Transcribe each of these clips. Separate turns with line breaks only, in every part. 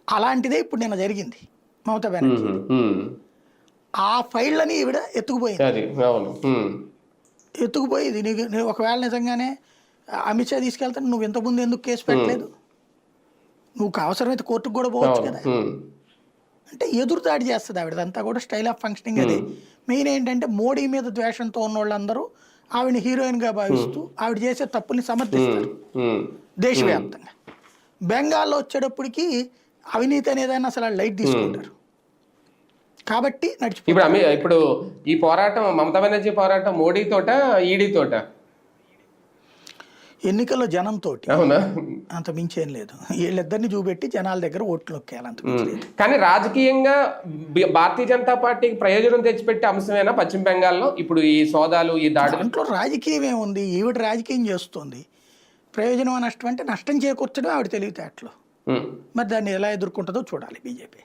అలాంటిదే ఇప్పుడు నిన్న జరిగింది మమతా బెనర్జీ. ఆ ఫైళ్ళని ఈవిడ ఎత్తుకుపోయింది. ఎత్తుకుపోయి నీకు ఒకవేళ నిజంగానే అమిత్ షా తీసుకెళ్తాను, నువ్వు ఇంతకుముందు ఎందుకు కేసు పెట్టలేదు, నువ్వు అవసరమైతే కోర్టుకు కూడా పోవచ్చు కదా అంటే ఎదురుదాడి చేస్తుంది ఆవిడదంతా కూడా. స్టైల్ ఆఫ్ ఫంక్షనింగ్ అదే. మెయిన్ ఏంటంటే మోడీ మీద ద్వేషంతో ఉన్న వాళ్ళందరూ ఆవిడని హీరోయిన్గా భావిస్తూ ఆవిడ చేసే తప్పుల్ని సమర్థిస్తారు దేశవ్యాప్తంగా. బెంగాల్లో వచ్చేటప్పటికి అవినీతి అనేదాన్ని అసలు లైట్ తీసుకుంటారు కాబట్టి
నడిచిపోతుంది. ఇప్పుడు ఈ పోరాటం మమతా బెనర్జీ పోరాటం మోడీ తోట ఈడీ తోట
ఎన్నికల్లో జనంతో అంత మించేం లేదు. వీళ్ళిద్దరిని చూపెట్టి జనాల దగ్గర ఓట్లు నొక్కేయాలి, అంత మించి.
కానీ రాజకీయంగా భారతీయ జనతా పార్టీకి ప్రయోజనం తెచ్చిపెట్టే అంశమేనా పశ్చిమ బెంగాల్లో ఇప్పుడు ఈ సోదాలు, ఈ దాడులు?
దాంట్లో రాజకీయం ఏముంది? ఈవిడ రాజకీయం చేస్తుంది. ప్రయోజనం నష్టం అంటే నష్టం చేకూర్చడం ఆవిడ తెలివితేటలు. మరి దాన్ని ఎలా ఎదుర్కొంటుందో చూడాలి బీజేపీ.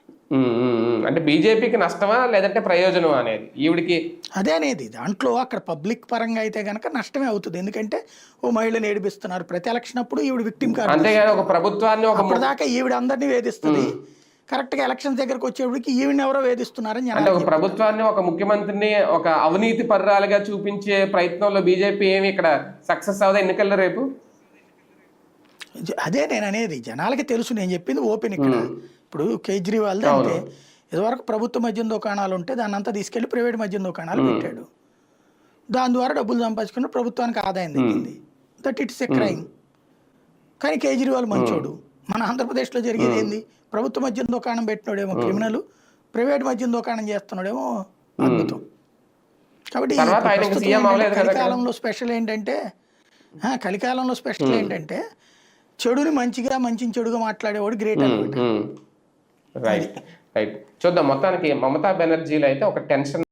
అంటే బీజేపీకి నష్టమా లేదంటే ప్రయోజనం అనేది ఈవిడికి?
అదే అనేది. దాంట్లో అక్కడ పబ్లిక్ పరంగా అయితే కనుక నష్టమే అవుతుంది. ఎందుకంటే ఓ మహిళను ఏడిపిస్తున్నారు ప్రతి ఎలక్షన్ అప్పుడు, ఈవిడ విక్టిమ్ కాదు.
అంతేగాని ఒక ప్రభుత్వాన్ని
అప్పటిదాకా ఈవిడ అందరినీ వేధిస్తుంది, కరెక్ట్ గా ఎలక్షన్ దగ్గరకు వచ్చేప్పటికి ఈవిడని ఎవరో వేధిస్తున్నారని.
అంటే ఒక ప్రభుత్వాన్ని, ఒక ముఖ్యమంత్రిని ఒక అవినీతి పర్రాలుగా చూపించే ప్రయత్నంలో బీజేపీ ఏమి ఇక్కడ సక్సెస్ అవుదా ఎన్నికల్లో రేపు?
అదే నేను అనేది. జనాలకి తెలుసు, నేను చెప్పింది ఓపెన్. ఇక్కడ ఇప్పుడు కేజ్రీవాల్ అంటే ఇదివరకు ప్రభుత్వ మద్యం దుకాణాలు ఉంటే దాన్ని అంతా తీసుకెళ్లి ప్రైవేట్ మద్యం దుకాణాలు పెట్టాడు. దాని ద్వారా డబ్బులు సంపాదించుకున్న ప్రభుత్వానికి ఆదాయం తగ్గింది. That it's a crime. కానీ కేజ్రీవాల్ మంచోడు. మన ఆంధ్రప్రదేశ్లో జరిగేది ఏంది? ప్రభుత్వ మద్యం దుకాణం పెట్టినోడేమో క్రిమినల్, ప్రైవేట్ మద్యం దుకాణం చేస్తున్నాడేమో అద్భుతం. కాబట్టి కలికాలంలో స్పెషల్ ఏంటంటే చెడుని మంచిగా, మంచిని చెడుగా మాట్లాడేవాడు గ్రేట్ అనమాట.
Right right. చూద్దాం. మొత్తానికి మమతా బెనర్జీలో అయితే ఒక టెన్షన్